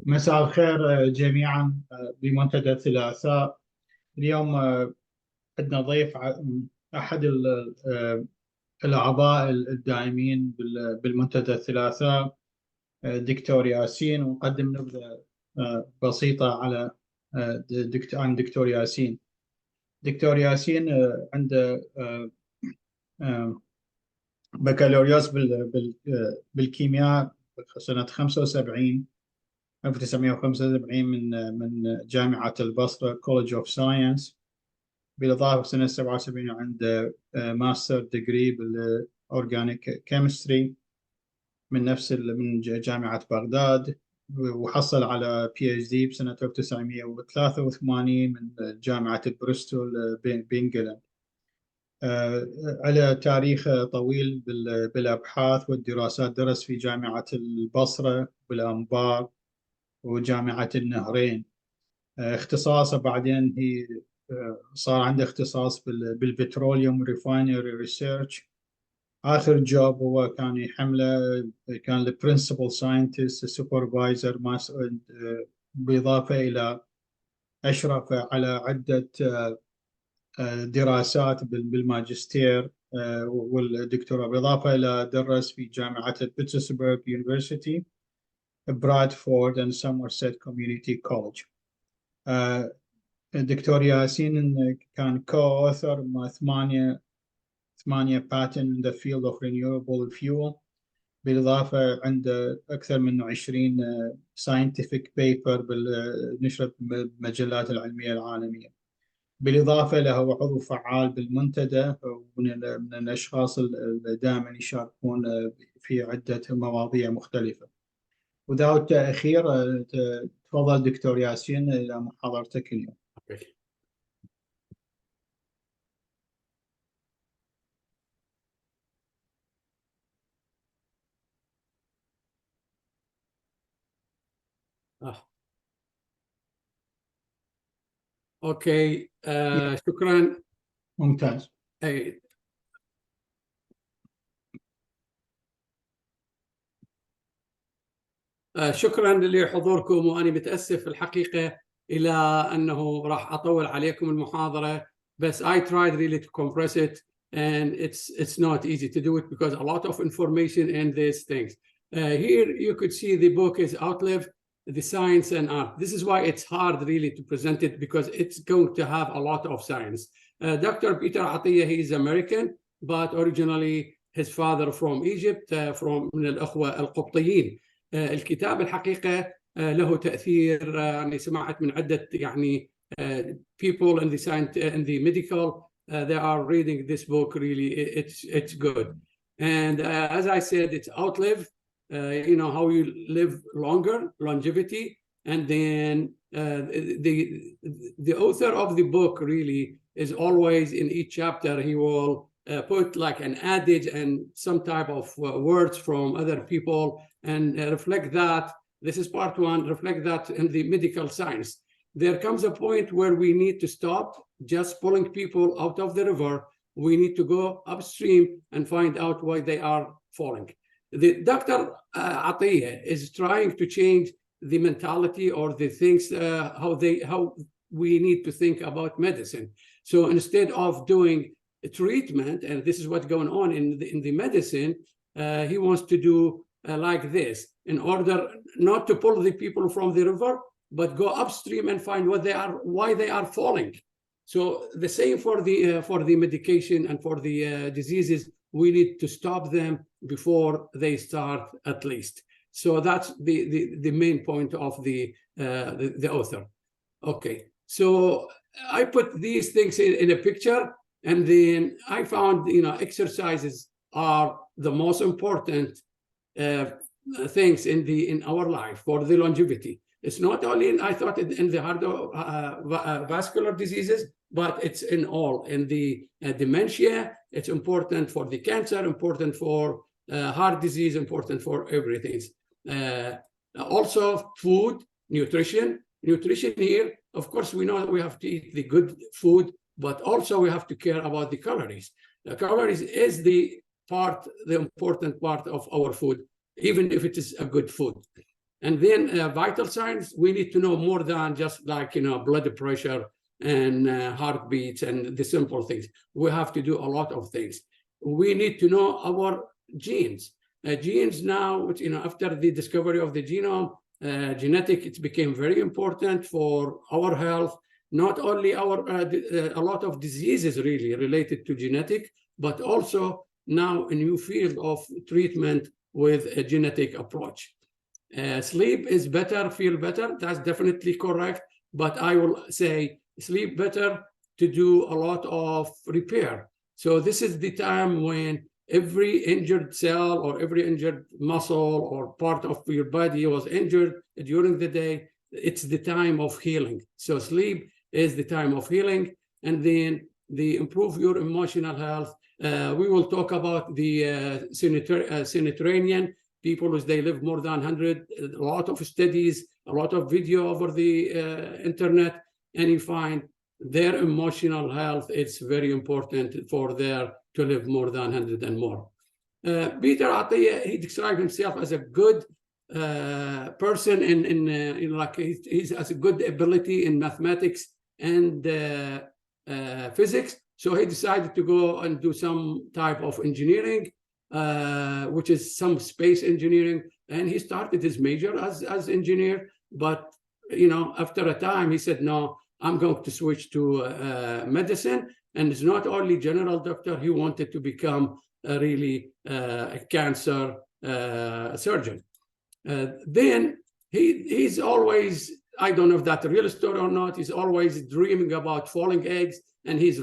مساء الخير جميعا. بمنتدى الثلاثاء اليوم عندنا ضيف أحد الأعضاء الدائمين بالمنتدى الثلاثاء، دكتور ياسين. ونقدم نبذة بسيطة على عن دكتور ياسين. دكتور ياسين عنده بكالوريوس بالكيمياء سنة 1975 من جامعة البصرة كوليدج اوف ساينس. بالإضافة سنة 77 عنده ماستر ديجري بالأورجانيك كيمستري من جامعة بغداد، وحصل على PhD بسنة 1983 من جامعة بريستول بإنجلند. على تاريخ طويل بالأبحاث والدراسات. درس في جامعة البصرة بالأنبار وجامعة النهرين. اختصاصه بعدين هي صار عنده اختصاص بالبتروليوم ريفاينري ريسيرش. آخر جوب هو كان يحمله، كان البرنسبل ساينتست سوبرفايزر، بالإضافة إلى أشرف على عدة دراسات بالماجستير والدكتوراه، بالإضافة إلى درس في جامعة بيتسبرغ يونيفرسيتي، برادفورد and Somerset Community College. الدكتور ياسين كان co-author مع ثمانية patent in the field of renewable fuel. بالإضافة عنده أكثر من 20 scientific paper نشرت بالمجلات العلمية العالمية. بالإضافة له هو عضو فعال بالمنتدى، ومن الأشخاص اللي دائما يشاركون في عدة مواضيع مختلفة. without تأخير تفضل دكتور ياسين إلى محاضرتك اليوم. اوكي، شكرا. ممتاز. شكرا لحضوركم، وأنا متأسف الحقيقة إلى أنه راح أطول عليكم المحاضرة، بس I tried really to compress it and it's not easy to do it because a lot of information in these things. Here you could see the book is Outlive, the Science and Art. This is why it's hard really to present it, because it's going to have a lot of science. Dr. Peter Atiyah, he is American, but originally his father from Egypt, from من الأخوة القبطيين. الكتاب الحقيقة له تأثير. يعني سمعت من عدة يعني people in the science in the medical, they are reading this book. Really, it's good. And as I said, it's Outlive, you know, how you live longer, longevity. And then the author of the book really is always in each chapter, he will put like an adage and some type of words from other people and reflect that. This is part one, reflect that in the medical science. There comes a point where we need to stop just pulling people out of the river. We need to go upstream and find out why they are falling. The Dr. Atiyah is trying to change the mentality or the things, how we need to think about medicine. So instead of doing treatment, and this is what's going on in the medicine, he wants to do like this, in order not to pull the people from the river, but go upstream and find why they are falling. So the same for the medication and for the diseases, we need to stop them before they start, at least. So that's the main point of the author. Okay, so I put these things in a picture, and then I found, you know, exercises are the most important things in our life for the longevity. It's not only I thought in the cardiovascular diseases, but it's in all. In the dementia, it's important for the cancer, important for heart disease, important for everything. Also food, nutrition here. Of course, we know that we have to eat the good food, but also we have to care about the calories. The calories is the important part of our food, even if it is a good food. And then vital signs, we need to know more than just like, blood pressure and heartbeats and the simple things. We have to do a lot of things. We need to know our genes. Genes now, after the discovery of the genome, it became very important for our health. Not only a lot of diseases really related to genetic, but also now a new field of treatment with a genetic approach. Sleep is better, feel better. That's definitely correct. But I will say sleep better to do a lot of repair. So this is the time when every injured cell or every injured muscle or part of your body was injured during the day. It's the time of healing. So sleep is the time of healing. And then the improve your emotional health. We will talk about the Mediterranean people as they live more than 100, a lot of studies, a lot of video over the internet, and you find their emotional health, it's very important for their to live more than 100 and more. Peter Atiyah, he described himself as a good person in like he has a good ability in mathematics and physics. So he decided to go and do some type of engineering, which is some space engineering. And he started his major as engineer. But, after a time, he said, no, I'm going to switch to medicine. And it's not only general doctor, he wanted to become a cancer surgeon. Then he's always, I don't know if that's a real story or not, he's always dreaming about falling eggs, and he's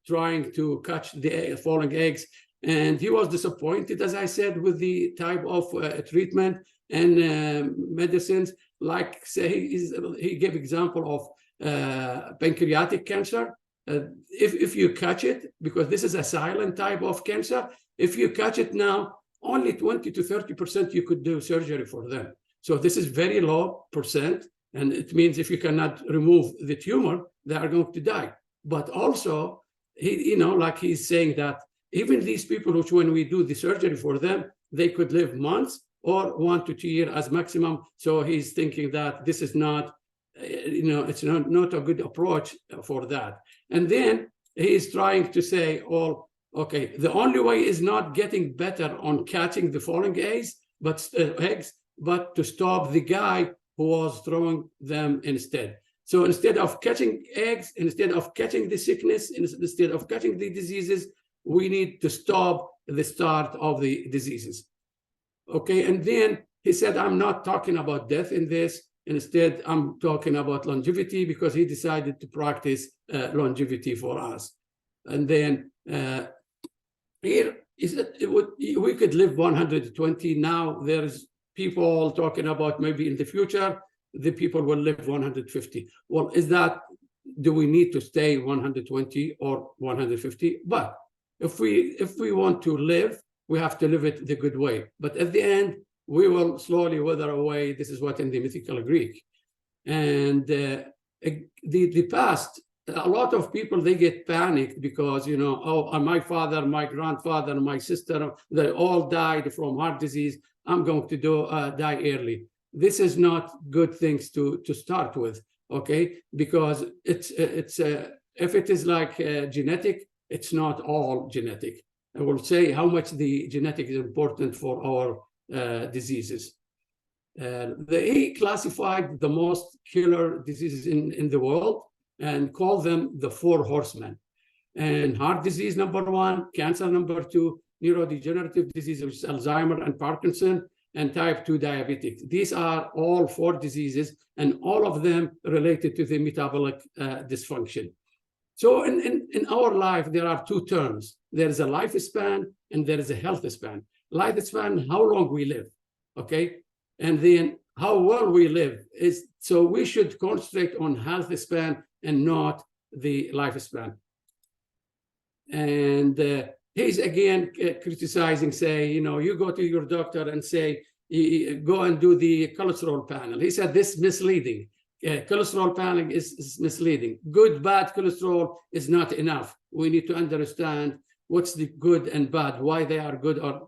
trying to catch the falling eggs. And he was disappointed, as I said, with the type of treatment and medicines. Like, say, he gave example of pancreatic cancer. If you catch it, because this is a silent type of cancer, if you catch it now, only 20 to 30% you could do surgery for them. So this is very low percent, and it means if you cannot remove the tumor, they are going to die. But also, like he's saying that even these people, which when we do the surgery for them, they could live months or 1 to 2 years as maximum. So he's thinking that this is not, it's not a good approach for that. And then he's trying to say, okay, the only way is not getting better on catching the falling eggs, but to stop the guy who was throwing them instead. So instead of catching eggs, instead of catching the sickness, instead of catching the diseases, we need to stop the start of the diseases. Okay, and then he said, I'm not talking about death in this. Instead, I'm talking about longevity, because he decided to practice longevity for us. And then here is that we could live 120. Now there's people talking about maybe in the future, the people will live 150. Well, do we need to stay 120 or 150? But if we want to live, we have to live it the good way. But at the end, we will slowly wither away. This is what in the mythical Greek. And the past, a lot of people, they get panicked because, my father, my grandfather, my sister, they all died from heart disease. I'm going to die early. This is not good things to start with, okay? Because it's if it is like genetic, it's not all genetic. I will say how much the genetic is important for our diseases. They classified the most killer diseases in the world and called them the 4 horsemen. And heart disease, number 1, cancer, number 2, neurodegenerative disease, which is Alzheimer and Parkinson, and type 2 diabetes. These are all 4 diseases, and all of them related to the metabolic dysfunction. So in our life, there are 2 terms. There is a lifespan and there is a health span. Lifespan, how long we live, okay? And then how well we live. So we should concentrate on health span and not the lifespan. And he's again criticizing, say, you go to your doctor and say, go and do the cholesterol panel. He said this is misleading. Cholesterol panel is misleading. Good, bad cholesterol is not enough. We need to understand what's the good and bad, why they are good or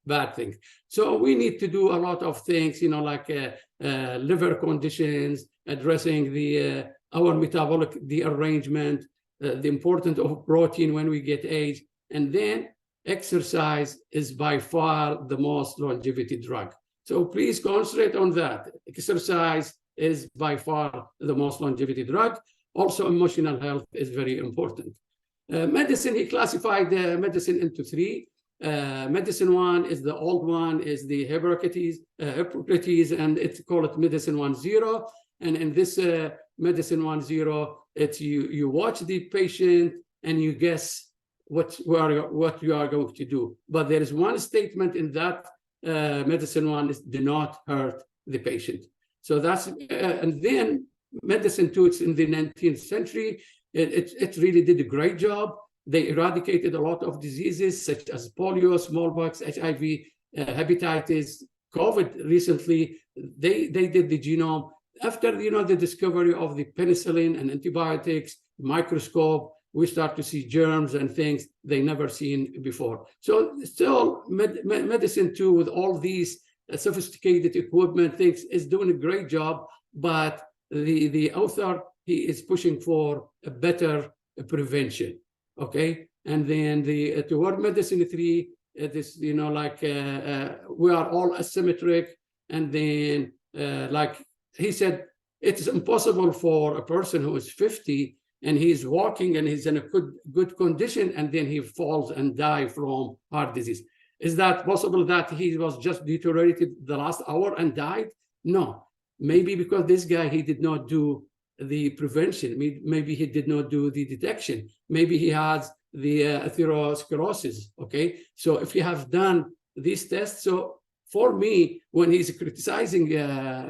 bad things. So we need to do a lot of things, you know, like liver conditions, addressing our metabolic derangement, the importance of protein when we get age, and then exercise is by far the most longevity drug. So please concentrate on that. Exercise is by far the most longevity drug. Also, emotional health is very important. Medicine, he classified medicine into three. Medicine 1 is the old one, is the Hippocrates, and it's called medicine 1.0. And in this medicine 1.0, it's you watch the patient and you guess what you are going to do. But there is one statement in that medicine 1 is do not hurt the patient. So that's and then medicine 2, it's in the 19th century. It really did a great job. They eradicated a lot of diseases such as polio, smallpox, HIV, hepatitis, COVID. Recently, they did the genome. After, you know, the discovery of the penicillin and antibiotics, microscope, we start to see germs and things they never seen before. So still, medicine 2 with all these sophisticated equipment things is doing a great job, but the author, he is pushing for a better prevention, okay? And then toward medicine 3, this, you know, like we are all asymmetric, and then like he said, it's impossible for a person who is 50 and he's walking and he's in a good condition, and then he falls and dies from heart disease. Is that possible that he was just deteriorated the last hour and died? No. Maybe because this guy, he did not do the prevention. Maybe he did not do the detection. Maybe he has the atherosclerosis, okay? So if you have done these tests, so for me, when he's criticizing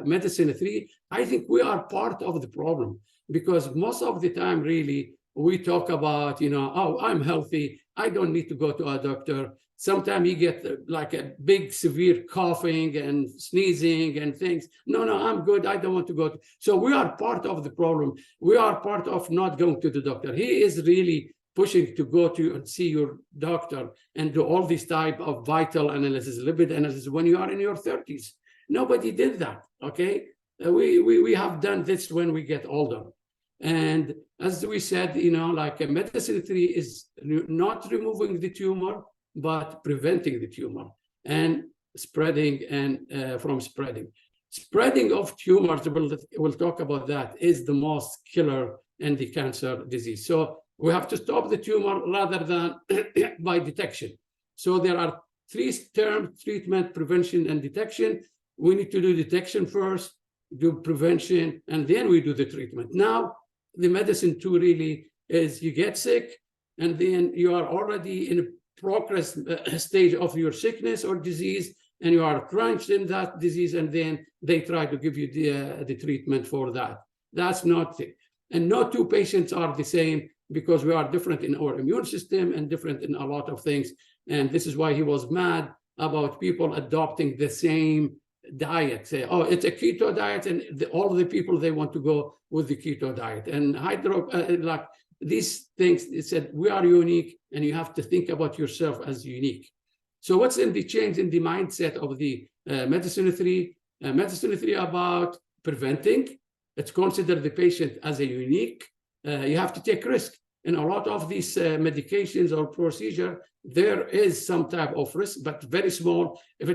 medicine 3, I think we are part of the problem, because most of the time, really, we talk about, you know, oh, I'm healthy, I don't need to go to a doctor. Sometimes you get like a big severe coughing and sneezing and things. No, I'm good, I don't want to go. So we are part of the problem. We are part of not going to the doctor. He is really pushing to go to and see your doctor and do all this type of vital analysis, lipid analysis when you are in your 30s. Nobody did that, okay? We have done this when we get older. And as we said, you know, like medicine 3 is not removing the tumor, but preventing the tumor and spreading and from spreading. Spreading of tumors, we'll talk about that, is the most killer in the cancer disease. So we have to stop the tumor rather than by detection. So there are 3 terms: treatment, prevention, and detection. We need to do detection first, do prevention, and then we do the treatment. Now, the medicine 2 really is you get sick, and then you are already in a progress stage of your sickness or disease, and you are entrenched in that disease, and then they try to give you the treatment for that. That's not it. And no 2 patients are the same, because we are different in our immune system and different in a lot of things. And this is why he was mad about people adopting the same diet. Say, oh, it's a keto diet, and all the people, they want to go with the keto diet. And like these things, it said, we are unique, and you have to think about yourself as unique. So what's in the change in the mindset of the medicine 3? Medicine 3 about preventing. It's consider the patient as a unique. You have to take risk. In a lot of these medications or procedure, there is some type of risk, but very small. If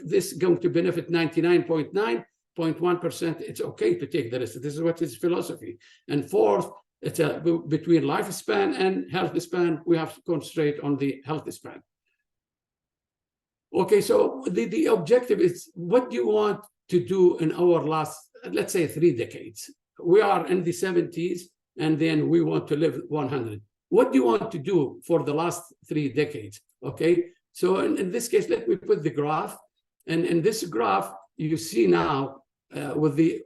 this is going to benefit 99.9.1%, it's okay to take the risk. This is what is philosophy. And fourth, it's between lifespan and health span. We have to concentrate on the health span. Okay, so the objective is, what do you want to do in our last, let's say, 3 decades? We are in the 70s, and then we want to live 100. What do you want to do for the last 3 decades? Okay, so in this case, let me put the graph. And in this graph, you see now with the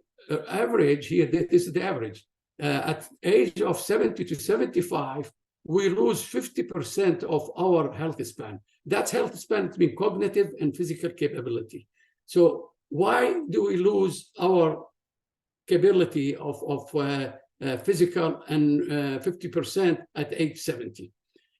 average here, this is the average. At age of 70 to 75, we lose 50% of our health span. That's health span between cognitive and physical capability. So why do we lose our capability of physical and 50% at age 70?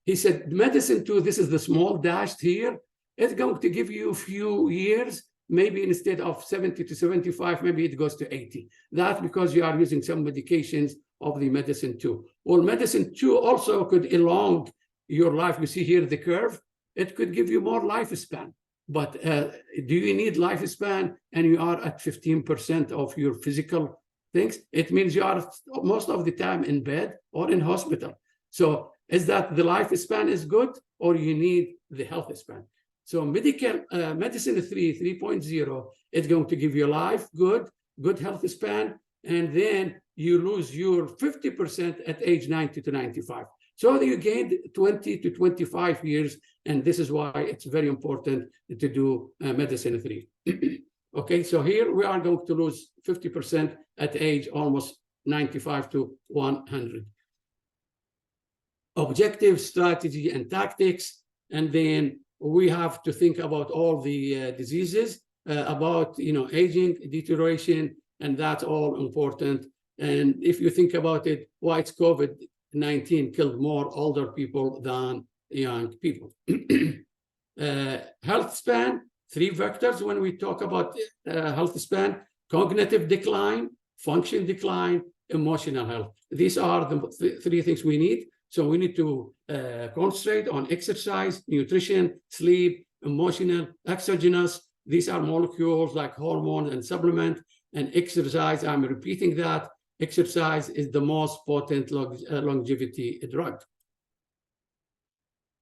He said, medicine 2, this is the small dashed here. it's going to give you a few years. Maybe instead of 70 to 75, maybe it goes to 80. That's because you are using some medications of the medicine too. Well, medicine too also could elongate your life. You see here the curve. It could give you more lifespan. But do you need lifespan and you are at 15% of your physical things? It means you are most of the time in bed or in hospital. So is that the lifespan is good, or you need the health span? So medicine 3.0 is going to give you life, good health span, and then you lose your 50% at age 90 to 95. So you gained 20 to 25 years, and this is why it's very important to do medicine 3. Okay, so here we are going to lose 50% at age almost 95 to 100. Objective, strategy, and tactics, and then we have to think about all the diseases, about aging, deterioration, and that's all important. And if you think about it, why it's COVID-19 killed more older people than young people. Health span, 3 vectors when we talk about health span: cognitive decline, function decline, emotional health. These are the 3 things we need. So we need to concentrate on exercise, nutrition, sleep, emotional, exogenous. These are molecules like hormones and supplement. And exercise, I'm repeating that, exercise is the most potent longevity drug.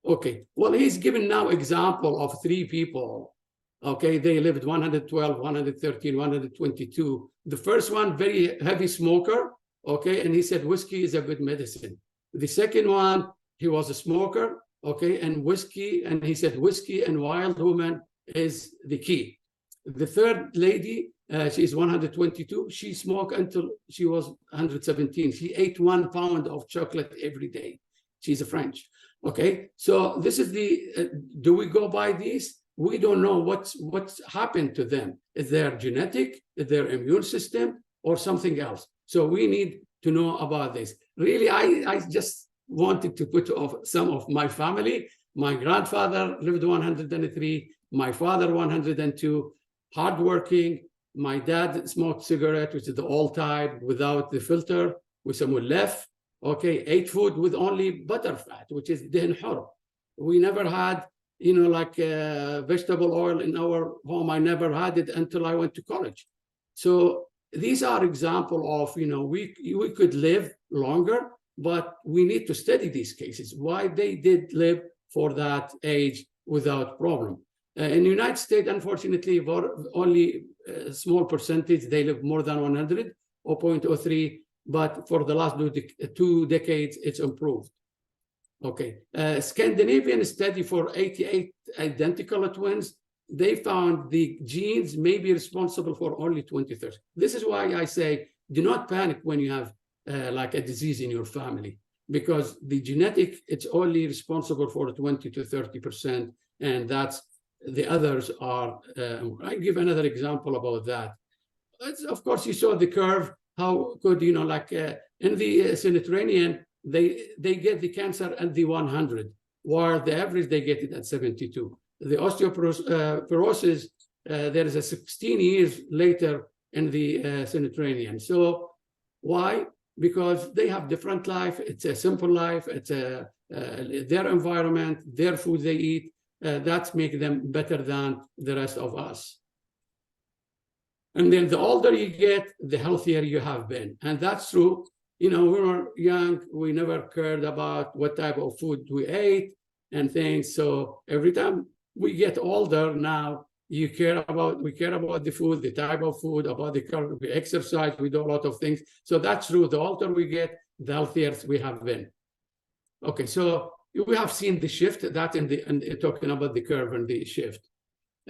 Okay, well, he's given now example of 3 people. Okay, they lived 112, 113, 122. The first one, very heavy smoker. Okay, and he said whiskey is a good medicine. The second one, he was a smoker, okay, and whiskey, and he said whiskey and wild woman is the key. The third lady, she's 122. She smoked until she was 117. She ate 1 pound of chocolate every day. She's a French, okay? So this is the, do we go by these? We don't know what's happened to them. Is there genetic, is their immune system, or something else? So we need to know about this. Really, I just wanted to put off some of my family. My grandfather lived 103, my father 102, hardworking. My dad smoked cigarette, which is the old type, without the filter, with some left. Okay, ate food with only butter fat, which is dehn hur. We never had, vegetable oil in our home. I never had it until I went to college. So these are examples of, we could live longer, but we need to study these cases, why they did live for that age without problem. In the United States, unfortunately, only a small percentage, they live more than 100, or 0.03, but for the last 2 decades, it's improved. Okay, Scandinavian study for 88 identical twins, they found the genes may be responsible for only 20%. This is why I say, do not panic when you have like a disease in your family, because the genetic, it's only responsible for 20 to 30%, and that's the others are, I give another example about that. Of course, you saw the curve, how could, in the Mediterranean, they get the cancer at the 100, while the average, they get it at 72. The osteoporosis, there is a 16 years later in the Mediterranean. So why? Because they have different life. It's a simple life. It's their environment, their food they eat. That makes them better than the rest of us. And then the older you get, the healthier you have been. And that's true. When we were young, we never cared about what type of food we ate and things. So every time we get older now, we care about the food, the type of food, about we exercise, we do a lot of things. So that's true. The older we get, the healthier we have been. Okay, so we have seen the shift, that talking about the curve and the shift.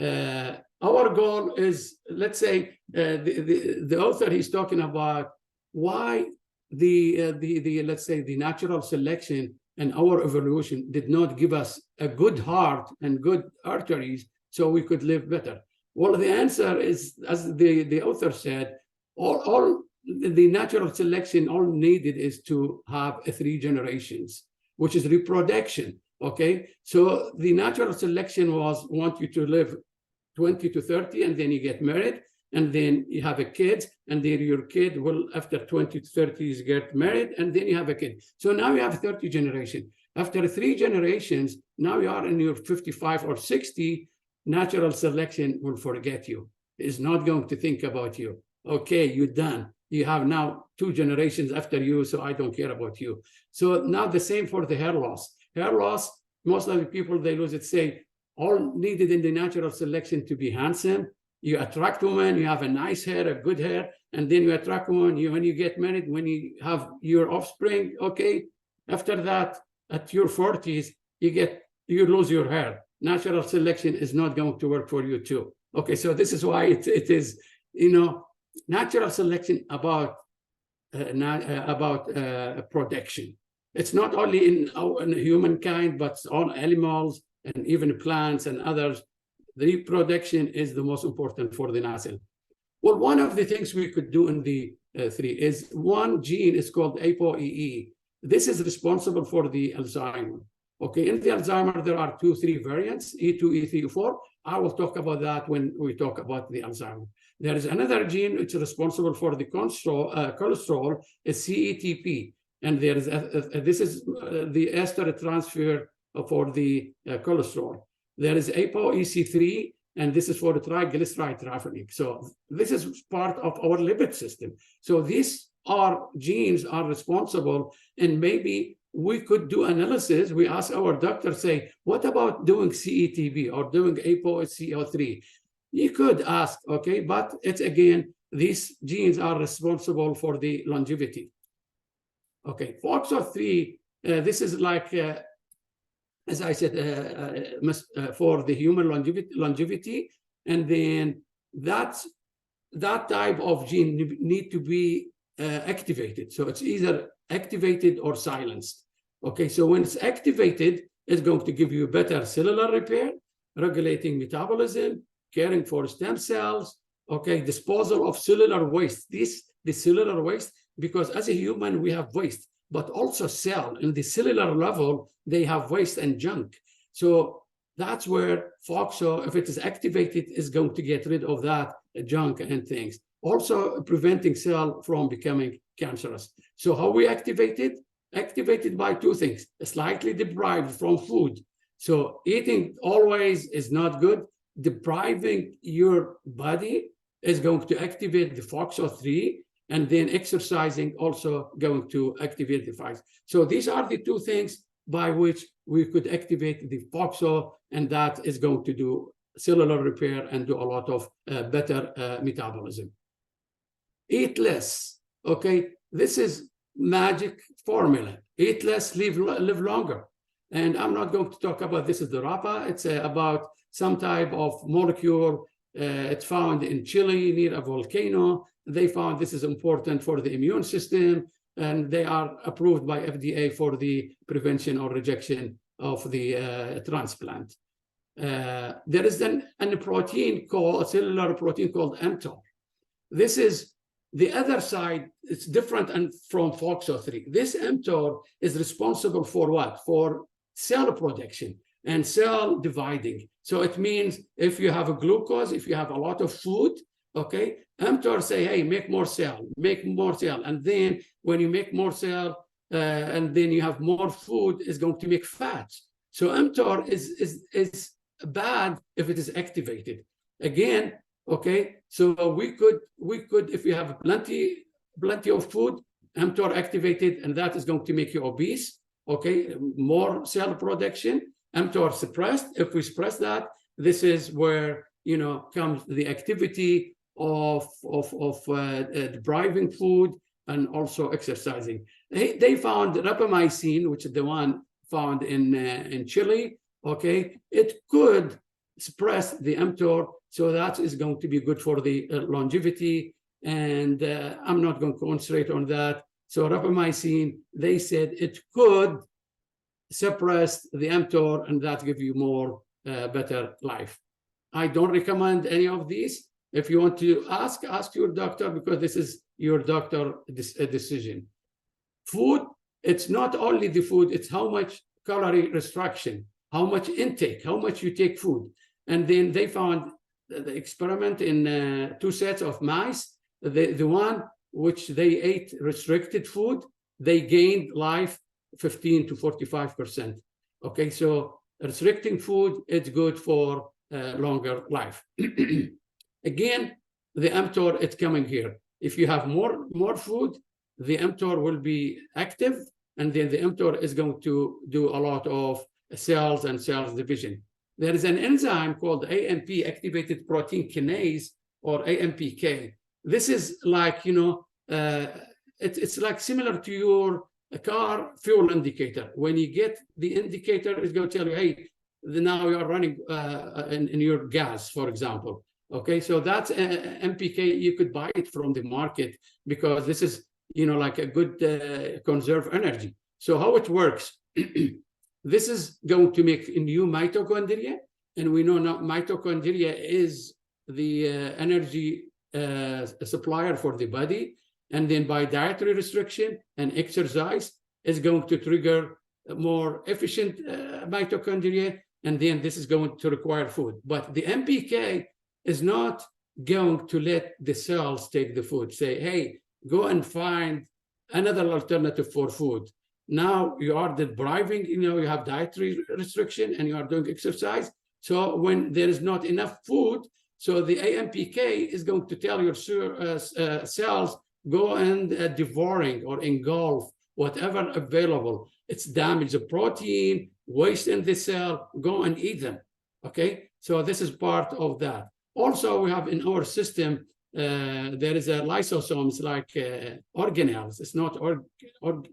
Our goal is, let's say, the author, he's talking about why let's say the natural selection and our evolution did not give us a good heart and good arteries so we could live better. Well, the answer is, as the author said, all the natural selection all needed is to have 3 generations, which is reproduction. Okay, so the natural selection want you to live 20 to 30, and then you get married, and then you have a kid, and then your kid will, after 20 to 30 years, get married, and then you have a kid. So now you have 30 generations. After 3 generations, now you are in your 55 or 60, natural selection will forget you. It's not going to think about you. Okay, you're done. You have now 2 generations after you, so I don't care about you. So now the same for the hair loss. Hair loss, most of the people, they lose it, say, all needed in the natural selection to be handsome. You attract women, you have a nice hair, a good hair, and then you attract women. When you get married, when you have your offspring, okay, after that, at your 40s, you lose your hair. Natural selection is not going to work for you too. Okay, so this is why it is, natural selection about protection. It's not only in humankind, but on animals and even plants and others. The reproduction is the most important for the nasal. Well, one of the things we could do in the 3 is one gene is called ApoE. This is responsible for the Alzheimer. Okay, in the Alzheimer, there are 2-3 variants, E2, E3, E4. I will talk about that when we talk about the Alzheimer. There is another gene which is responsible for the cholesterol, is CETP. And there is this is the ester transfer for the cholesterol. There is ApoEC3, and this is for the triglyceride trafficking. So this is part of our lipid system. So these genes are responsible, and maybe we could do analysis. We ask our doctor, say, what about doing CETP or doing ApoCO3? You could ask, okay, but it's again, these genes are responsible for the longevity. Okay, FOXO3, this is like, as I said, for the human longevity, and then that type of gene need to be activated. So it's either activated or silenced. Okay, so when it's activated, it's going to give you better cellular repair, regulating metabolism, caring for stem cells, okay, disposal of cellular waste. The cellular waste, because as a human, we have waste, but also cell in the cellular level, they have waste and junk. So that's where FOXO, if it is activated, is going to get rid of that junk and things. Also preventing cell from becoming cancerous. So how we activate it? Activated by 2 things, slightly deprived from food. So eating always is not good. Depriving your body is going to activate the FOXO3, and then exercising also going to activate the FOXO. So these are the 2 things by which we could activate the FOXO, and that is going to do cellular repair and do a lot of better metabolism. Eat less, okay? This is magic formula. Eat less, live longer. And I'm not going to talk about this is the RAPA. It's about some type of molecule. It's found in Chile near a volcano. They found this is important for the immune system, and they are approved by FDA for the prevention or rejection of the transplant. There is then a protein called, a cellular protein called mTOR. This is the other side. It's different from FOXO3. This mTOR is responsible for what? For cell production and cell dividing. So it means if you have a glucose, if you have a lot of food, okay, mTOR say, hey, make more cell. And then when you make more cell, and then you have more food, is going to make fat. So mTOR is bad if it is activated. Again, okay, so we could, if you have plenty of food, mTOR activated, and that is going to make you obese. Okay, more cell production. mTOR suppressed. If we suppress that, this is where comes the activity of depriving food and also exercising. They found rapamycin, which is the one found in Chile. Okay, it could suppress the mTOR, so that is going to be good for the longevity. And I'm not going to concentrate on that. So rapamycin, they said it could suppress the mTOR, and that give you more better life. I don't recommend any of these. If you want to ask your doctor, because this is your doctor decision. Food, it's not only the food, it's how much calorie restriction, how much intake, how much you take food. And then they found the experiment in 2 sets of mice. The one which they ate restricted food, they gained life 15 to 45%. Okay, so restricting food, it's good for longer life. Again, the mTOR, it's coming here. If you have more food, the mTOR will be active, and then the mTOR is going to do a lot of cells and cells division. There is an enzyme called AMP, activated protein kinase, or AMPK. This is like, it's like similar to your car fuel indicator. When you get the indicator, it's going to tell you, hey, now you are running in your gas, for example. Okay, so that's MPK. You could buy it from the market because this is, like a good conserve energy. So how it works, this is going to make a new mitochondria. And we know now mitochondria is the energy supplier for the body. And then by dietary restriction and exercise is going to trigger more efficient mitochondria. And then this is going to require food. But the MPK is not going to let the cells take the food. Say, hey, go and find another alternative for food. Now you are depriving, you have dietary restriction and you are doing exercise. So when there is not enough food, so the AMPK is going to tell your cells, go and devouring or engulf whatever available. It's damage the protein, waste in the cell, go and eat them. Okay, so this is part of that. Also, we have in our system, there is a lysosomes like organelles. It's not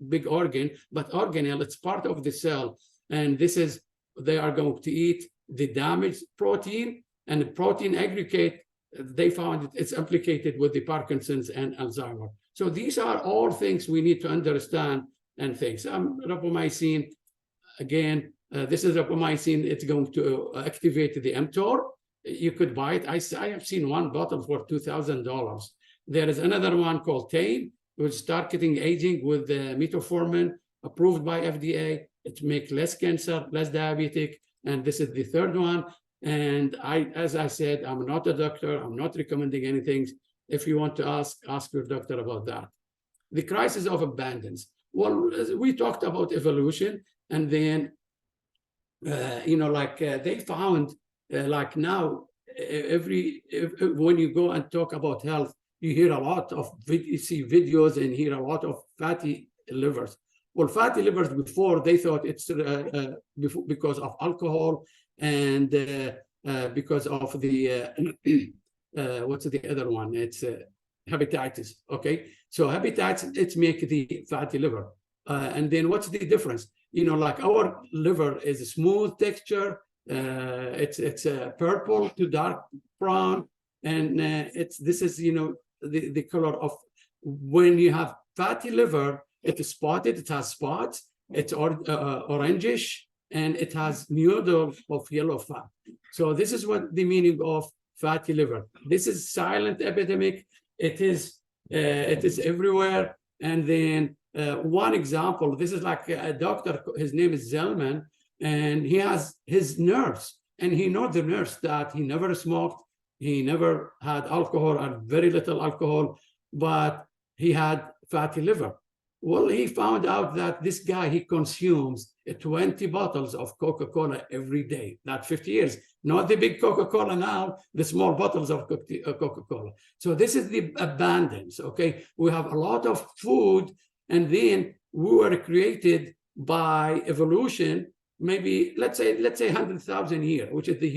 big organ, but organelle, it's part of the cell. And this is, they are going to eat the damaged protein, and the protein aggregate, they found it's implicated with the Parkinson's and Alzheimer. So these are all things we need to understand and things. Rapamycin, again, this is rapamycin. It's going to activate the mTOR. You could buy it. I have seen one bottle for $2,000. There is another one called TANE, which is targeting aging with metformin, approved by FDA. It makes less cancer, less diabetic. And this is the third one. And as I said, I'm not a doctor. I'm not recommending anything. If you want to ask your doctor about that. The crisis of abundance. Well, we talked about evolution, and then, they found, like now, when you go and talk about health, you hear a lot of you see videos and hear a lot of fatty livers. Well, fatty livers before, they thought it's because of alcohol and because of the what's the other one? It's hepatitis. Okay, so hepatitis, it's make the fatty liver. And then what's the difference? Like our liver is a smooth texture. It's purple to dark brown, and this is the color of when you have fatty liver. It's spotted. It has spots. It's orangish, and it has noodles of yellow fat. So this is what the meaning of fatty liver. This is silent epidemic. It is everywhere. And then one example. This is like a doctor. His name is Zellman. And he has his nurse, and he knows the nurse that he never smoked, he never had alcohol or very little alcohol, but he had fatty liver. Well, he found out that this guy, he consumes 20 bottles of Coca-Cola every day, not 50 years, not the big Coca-Cola now, the small bottles of Coca-Cola. So this is the abundance, okay? We have a lot of food, and then we were created by evolution. Maybe let's say 100,000 years, which is the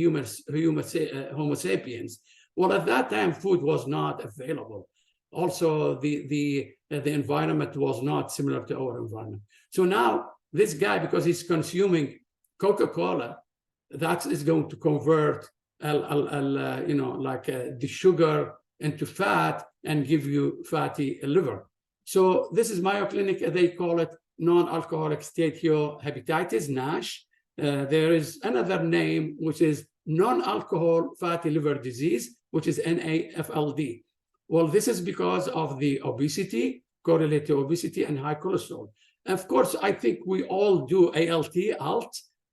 Homo sapiens. Well, at that time, food was not available. Also, the environment was not similar to our environment. So now this guy, because he's consuming Coca-Cola, that is going to convert the sugar into fat and give you fatty liver. So this is Mayo Clinic. They call it non-alcoholic steatohepatitis, NASH. There is another name, which is non-alcohol fatty liver disease, which is NAFLD. Well, this is because of the obesity, correlated to obesity and high cholesterol. Of course, I think we all do ALT,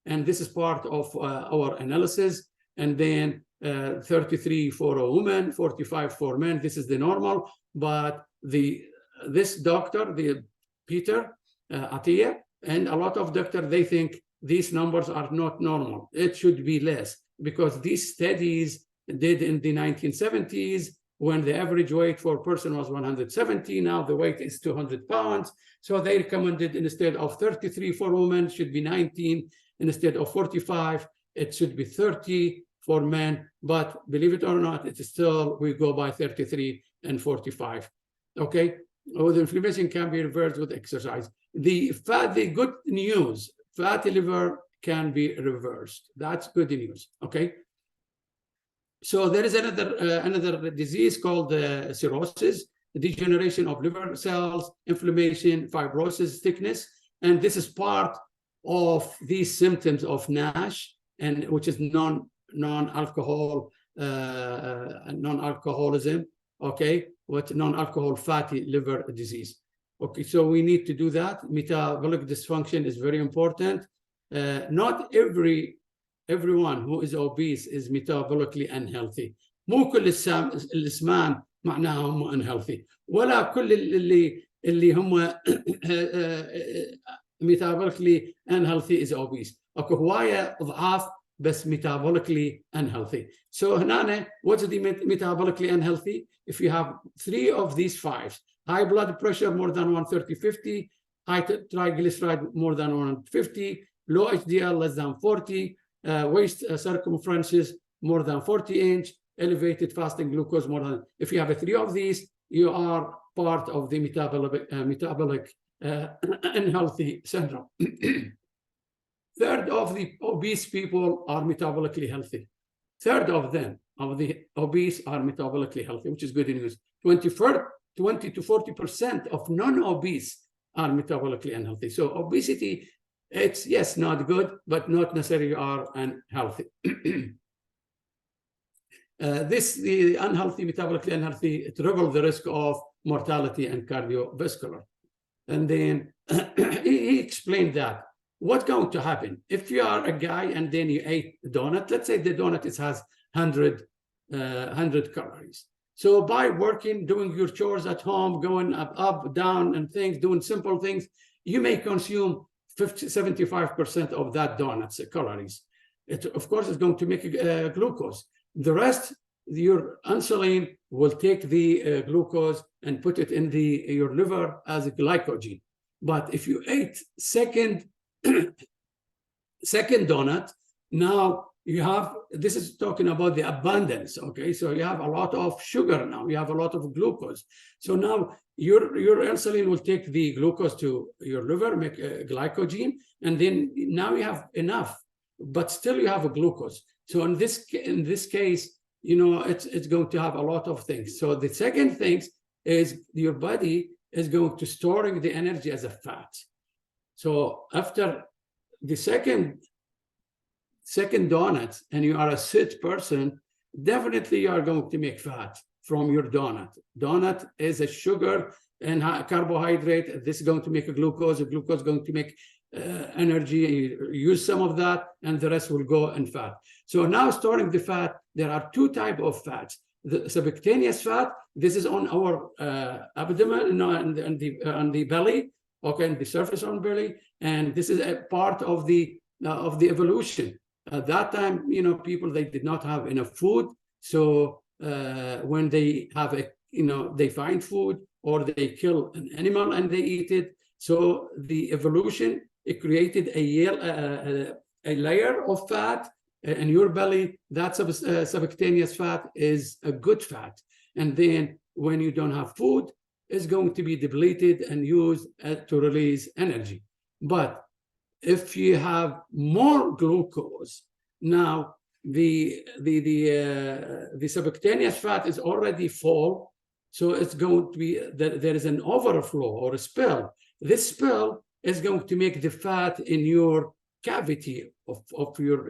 and this is part of our analysis. And then 33 for a woman, 45 for men. This is the normal. But this doctor, the Peter Atiyah, and a lot of doctors, they think these numbers are not normal. It should be less, because these studies did in the 1970s, when the average weight for a person was 170. Now the weight is 200 pounds. So they recommended instead of 33 for women, should be 19. Instead of 45, it should be 30 for men. But believe it or not, it's still, we go by 33 and 45. Okay? Oh, the inflammation can be reversed with exercise. The good news, fatty liver can be reversed. That's good news. Okay? So there is another disease called cirrhosis, degeneration of liver cells, inflammation, fibrosis, thickness, and this is part of these symptoms of NASH, and which is non-alcoholism. Okay, what non-alcohol fatty liver disease. Okay, so we need to do that. Metabolic dysfunction is very important. Not everyone who is obese is metabolically unhealthy. مو كل السمان معناهم unhealthy، ولا كل اللي هم metabolically unhealthy is obese. اكو هواية ضعاف بس metabolically unhealthy. So هنا what's the metabolically unhealthy? If you have 3 of these 5, high blood pressure more than 130/50, high triglyceride more than 150, low HDL less than 40, waist circumferences more than 40 inch, elevated fasting glucose more than. If you have 3 of these, you are part of the metabolic unhealthy syndrome. Third of the obese people are metabolically healthy. Third of them, of the obese, are metabolically healthy, which is good news. 20 to 40% of non-obese are metabolically unhealthy. So obesity, it's, yes, not good, but not necessarily are unhealthy. The unhealthy, metabolically unhealthy, it doubles the risk of mortality and cardiovascular. And then he explained that. What's going to happen if you are a guy and then you ate a donut? Let's say the donut has 100 calories. So by working, doing your chores at home, going up, down, and things, doing simple things, you may consume 75% of that donut's calories. It, of course, is going to make glucose. The rest, your insulin will take the glucose and put it in your liver as a glycogen. But if you ate second donut, now you have, this is talking about the abundance, okay? So you have a lot of sugar now, you have a lot of glucose. So now your insulin will take the glucose to your liver, make glycogen, and then now you have enough, but still you have a glucose. So in this case, you know, it's going to have a lot of things. So the second thing is your body is going to storing the energy as a fat. So after the second donut, and you are a sit person, definitely you are going to make fat from your donut. Donut is a sugar and carbohydrate. This is going to make a glucose. The glucose is going to make energy. You use some of that, and the rest will go in fat. So now storing the fat, there are 2 types of fats. The subcutaneous fat, this is on our abdomen, on the belly, okay, and the surface on belly, and this is a part of the evolution. At that time, you know, people, they did not have enough food, so when they have they find food, or they kill an animal and they eat it. So the evolution, it created a layer of fat in your belly. That subcutaneous fat is a good fat, and then when you don't have food, it's going to be depleted and used to release energy. But if you have more glucose, now the subcutaneous fat is already full, so it's going to be that there is an overflow or a spill. This spill is going to make the fat in your cavity of your,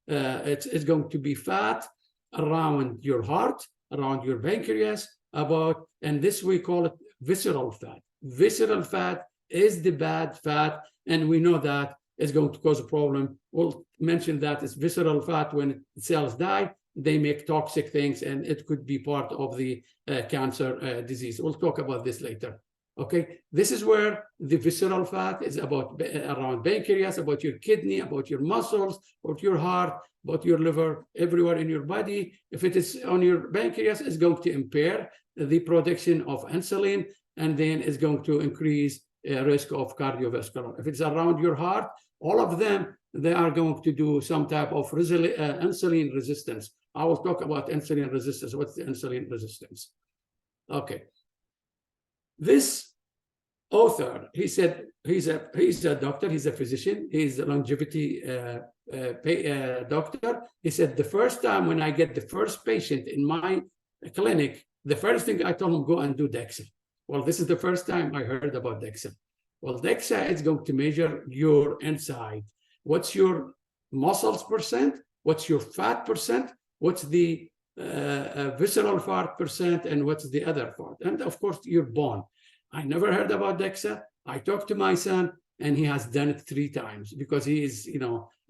it's going to be fat around your heart, around your pancreas, and this we call it visceral fat. Visceral fat is the bad fat, and we know that is going to cause a problem. We'll mention that it's visceral fat. When cells die, they make toxic things, and it could be part of the cancer disease. We'll talk about this later. Okay, this is where the visceral fat is about around pancreas, about your kidney, about your muscles, about your heart, about your liver, everywhere in your body. If it is on your pancreas, it's going to impair the production of insulin, and then it's going to increase risk of cardiovascular. If it's around your heart, all of them, they are going to do some type of insulin resistance. I will talk about insulin resistance. What's the insulin resistance? Okay. This author, he said, he's a doctor, he's a physician, he's a longevity doctor. He said, the first time when I get the first patient in my clinic, the first thing I told him, go and do DEXA. Well, this is the first time I heard about DEXA. Well, DEXA is going to measure your inside. What's your muscles percent? What's your fat percent? What's the visceral fat percent? And what's the other fat? And of course, your bone. I never heard about DEXA. I talked to my son, and he has done it 3 times because he is,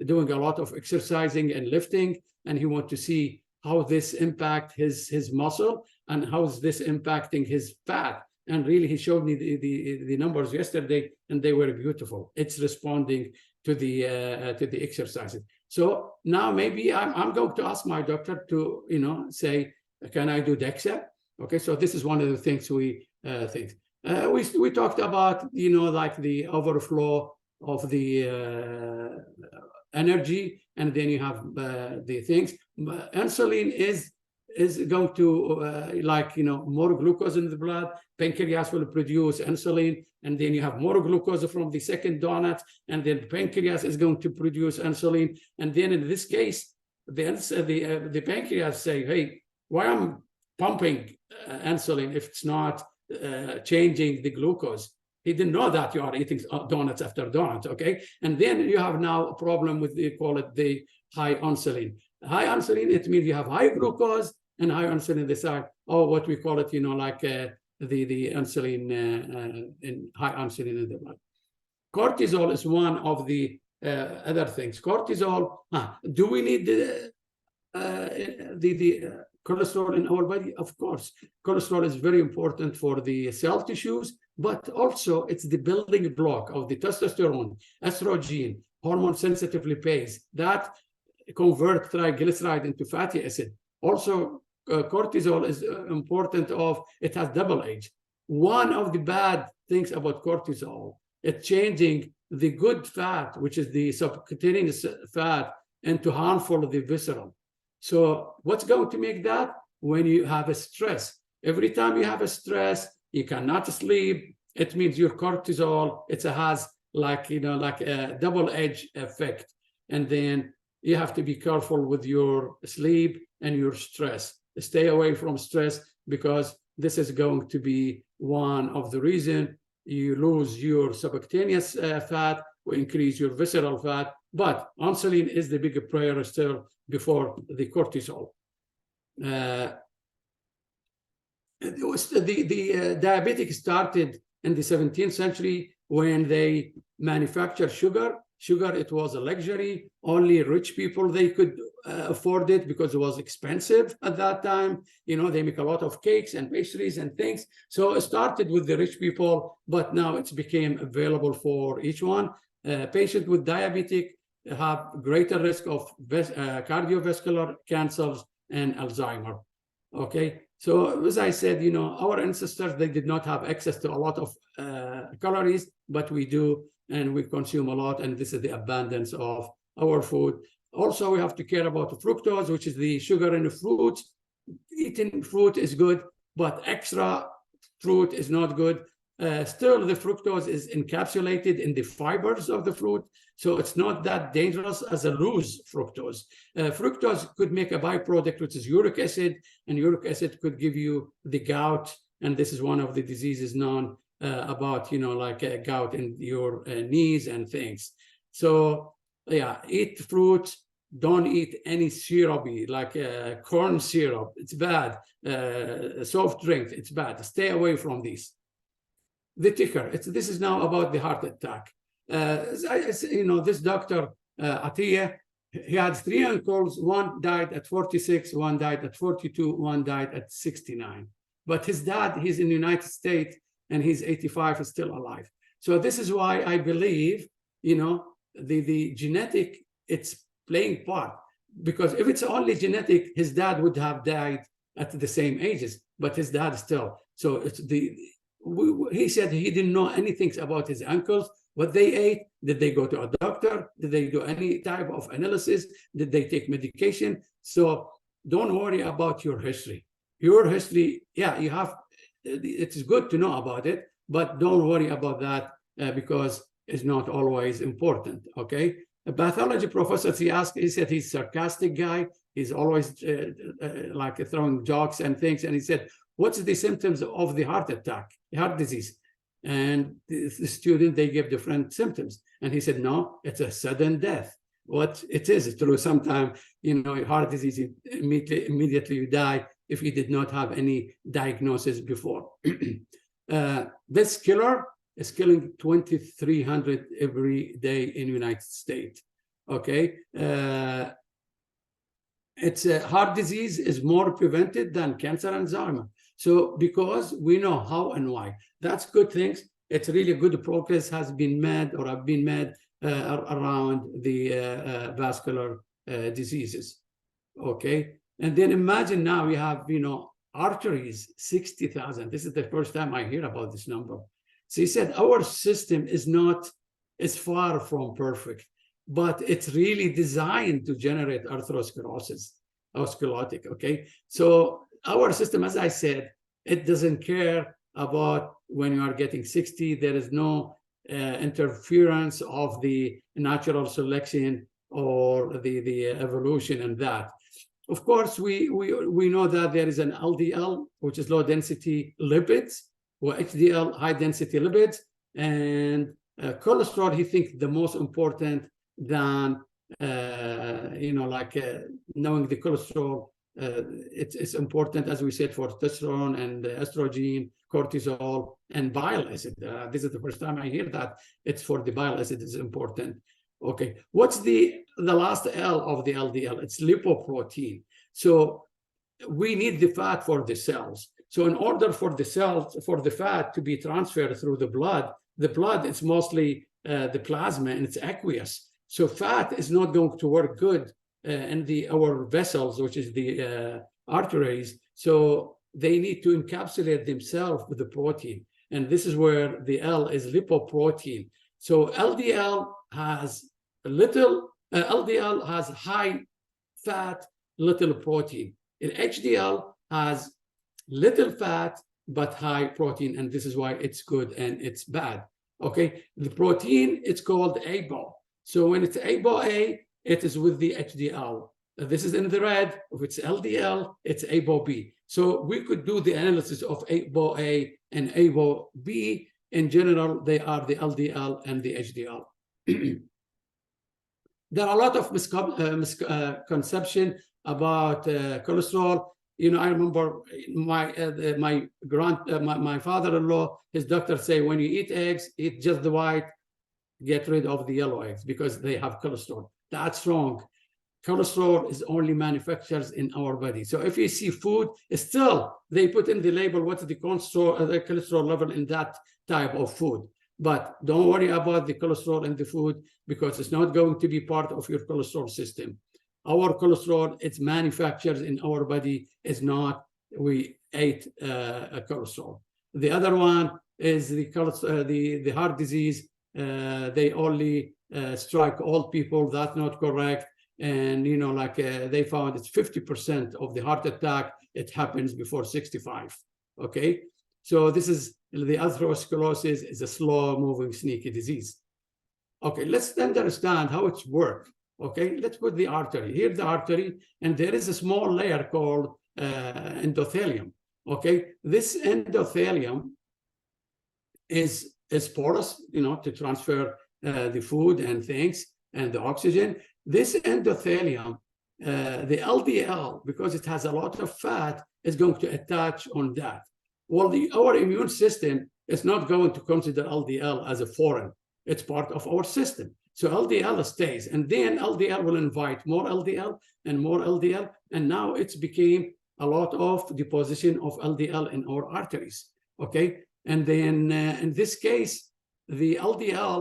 doing a lot of exercising and lifting, and he wants to see how this impacts his muscle and how is this impacting his fat. And really, he showed me the numbers yesterday, and they were beautiful. It's responding to the exercises. So now maybe I'm going to ask my doctor to say, can I do DEXA? Okay, so this is one of the things we think. We talked about like the overflow of the energy, and then you have the things. Insulin is going to more glucose in the blood. Pancreas will produce insulin, and then you have more glucose from the second donut, and then pancreas is going to produce insulin. And then in this case, the pancreas say, hey, why I'm pumping insulin if it's not changing the glucose? He didn't know that you are eating donuts after donuts, okay? And then you have now a problem with, they call it the high insulin. High insulin, it means you have high glucose and high insulin this side, or what we call it, like the insulin, in high insulin in the blood. Cortisol is one of the other things. Cortisol, do we need the cholesterol in our body? Of course. Cholesterol is very important for the cell tissues, but also it's the building block of the testosterone, estrogen, hormone-sensitive lipase that convert triglyceride into fatty acid. Also, cortisol is important it has double edge. One of the bad things about cortisol, it's changing the good fat, which is the subcutaneous fat, into harmful the visceral. So what's going to make that? When you have a stress. Every time you have a stress, you cannot sleep. It means your cortisol, it has like a double-edged effect. And then you have to be careful with your sleep and your stress. Stay away from stress, because this is going to be one of the reasons you lose your subcutaneous fat or increase your visceral fat. But insulin is the bigger priority still before the cortisol. The diabetic started in the 17th century when they manufactured sugar. Sugar, it was a luxury. Only rich people, they could afford it because it was expensive at that time. They make a lot of cakes and pastries and things. So it started with the rich people, but now it's became available for each one. Patients with diabetic have greater risk of cardiovascular cancers and Alzheimer. Okay, so as I said, our ancestors, they did not have access to a lot of calories, but we do, and we consume a lot, and this is the abundance of our food. Also, we have to care about the fructose, which is the sugar in the fruit. Eating fruit is good, but extra fruit is not good. Still, the fructose is encapsulated in the fibers of the fruit, so it's not that dangerous as a loose fructose. Fructose could make a byproduct, which is uric acid, and uric acid could give you the gout, and this is one of the diseases known about, like gout in your knees and things. So, yeah, eat fruit. Don't eat any syrupy, like corn syrup. It's bad. Soft drink, it's bad. Stay away from these. the ticker. This is now about the heart attack. This Dr. Atiyah, he had 3 uncles. One died at 46, one died at 42, one died at 69. But his dad, he's in the United States, and he's 85, is still alive. So this is why I believe, the genetic, it's playing part. Because if it's only genetic, his dad would have died at the same ages, but his dad still. So he said he didn't know anything about his uncles, what they ate. Did they go to a doctor? Did they do any type of analysis? Did they take medication? So don't worry about your history. Your history, yeah, it's good to know about it, but don't worry about that because it's not always important, okay? A pathology professor, he said he's a sarcastic guy. He's always like throwing jokes and things. And he said, what's the symptoms of the heart attack, heart disease? And the student, they give different symptoms. And he said, no, it's a sudden death. What it is true. Sometimes, heart disease, immediately you die if you did not have any diagnosis before. This killer is killing 2,300 every day in the United States, okay? Heart disease is more prevented than cancer and Alzheimer. So because we know how and why, that's good things. It's really good progress has been made or have been made around the vascular diseases, okay? And then imagine now we have, arteries, 60,000. This is the first time I hear about this number. So he said our system is far from perfect, but it's really designed to generate atherosclerosis or sclerotic, okay? So our system, as I said, it doesn't care about when you are getting 60. There is no interference of the natural selection or the evolution and that. Of course, we know that there is an LDL, which is low density lipids, or HDL, high density lipids, and cholesterol, he thinks the most important than, knowing the cholesterol. It's important, as we said, for testosterone and estrogen, cortisol, and bile acid. This is the first time I hear that it's for the bile acid is important. Okay, what's the last L of the LDL? It's lipoprotein. So we need the fat for the cells. So in order for the cells, for the fat to be transferred through the blood is mostly the plasma and it's aqueous. So fat is not going to work good in our vessels, which is the arteries. So they need to encapsulate themselves with the protein. And this is where the L is lipoprotein. So LDL has LDL has high fat, little protein. And HDL has little fat, but high protein. And this is why it's good and it's bad. Okay, the protein, it's called APO. So when it's ApoA, it is with the HDL. This is in the red. If it's LDL, it's ApoB. So we could do the analysis of ApoA and ApoB. In general, they are the LDL and the HDL. There are a lot of misconception about cholesterol. I remember my father-in-law, his doctor say, when you eat eggs, eat just the white, get rid of the yellow eggs because they have cholesterol. That's wrong. Cholesterol is only manufactured in our body. So if you see food, still they put in the label what's the cholesterol level in that type of food. But don't worry about the cholesterol in the food because it's not going to be part of your cholesterol system. Our cholesterol, it's manufactured in our body, is not we ate a cholesterol. The other one is the heart disease. They only strike old people. That's not correct. And they found it's 50% of the heart attack. It happens before 65. Okay, so this is the atherosclerosis is a slow-moving, sneaky disease. Okay, let's understand how it's works. Okay, let's put the artery. Here's the artery, and there is a small layer called endothelium. Okay, this endothelium is porous, to transfer the food and things and the oxygen. This endothelium, the LDL, because it has a lot of fat, is going to attach on that. Well, our immune system, it's not going to consider LDL as a foreign. It's part of our system. So LDL stays, and then LDL will invite more LDL and more LDL, and now it's became a lot of deposition of LDL in our arteries, okay? And then in this case, the LDL,